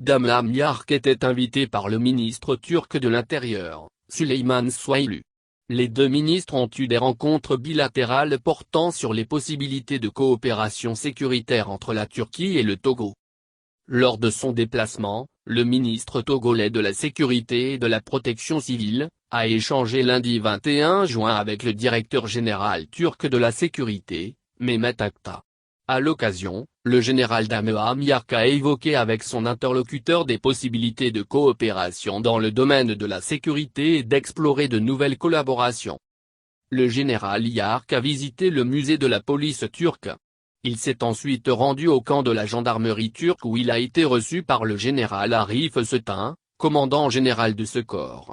Damla Yark était invité par le ministre turc de l'Intérieur, Süleyman Soylu. Les deux ministres ont eu des rencontres bilatérales portant sur les possibilités de coopération sécuritaire entre la Turquie et le Togo. Lors de son déplacement, le ministre togolais de la Sécurité et de la Protection civile a échangé lundi 21 juin avec le directeur général turc de la Sécurité, Mehmet Akta. À l'occasion, le général Damla Yark a évoqué avec son interlocuteur des possibilités de coopération dans le domaine de la sécurité et d'explorer de nouvelles collaborations. Le général Yark a visité le musée de la police turque. Il s'est ensuite rendu au camp de la gendarmerie turque où il a été reçu par le général Arif Setin, commandant général de ce corps.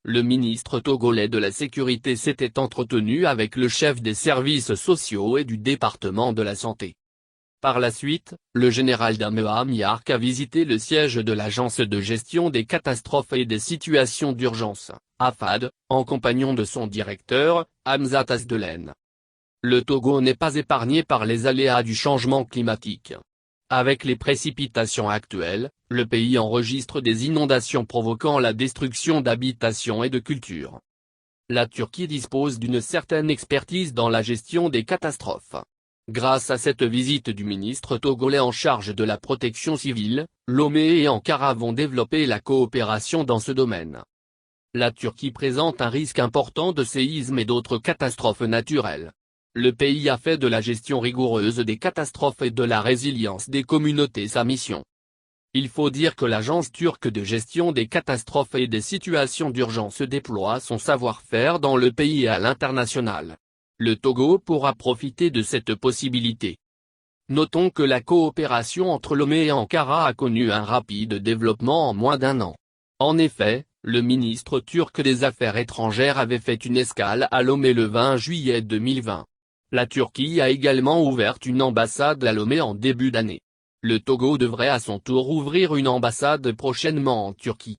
Le ministre togolais de la Sécurité s'était entretenu avec le chef des services sociaux et du département de la santé. Par la suite, le général Damla Yark a visité le siège de l'Agence de gestion des catastrophes et des situations d'urgence, AFAD, en compagnon de son directeur, Hamzat Asdelen. Le Togo n'est pas épargné par les aléas du changement climatique. Avec les précipitations actuelles, le pays enregistre des inondations provoquant la destruction d'habitations et de cultures. La Turquie dispose d'une certaine expertise dans la gestion des catastrophes. Grâce à cette visite du ministre togolais en charge de la protection civile, Lomé et Ankara vont développer la coopération dans ce domaine. La Turquie présente un risque important de séismes et d'autres catastrophes naturelles. Le pays a fait de la gestion rigoureuse des catastrophes et de la résilience des communautés sa mission. Il faut dire que l'Agence turque de gestion des catastrophes et des situations d'urgence déploie son savoir-faire dans le pays et à l'international. Le Togo pourra profiter de cette possibilité. Notons que la coopération entre Lomé et Ankara a connu un rapide développement en moins d'un an. En effet, le ministre turc des Affaires étrangères avait fait une escale à Lomé le 20 juillet 2020. La Turquie a également ouvert une ambassade à Lomé en début d'année. Le Togo devrait à son tour ouvrir une ambassade prochainement en Turquie.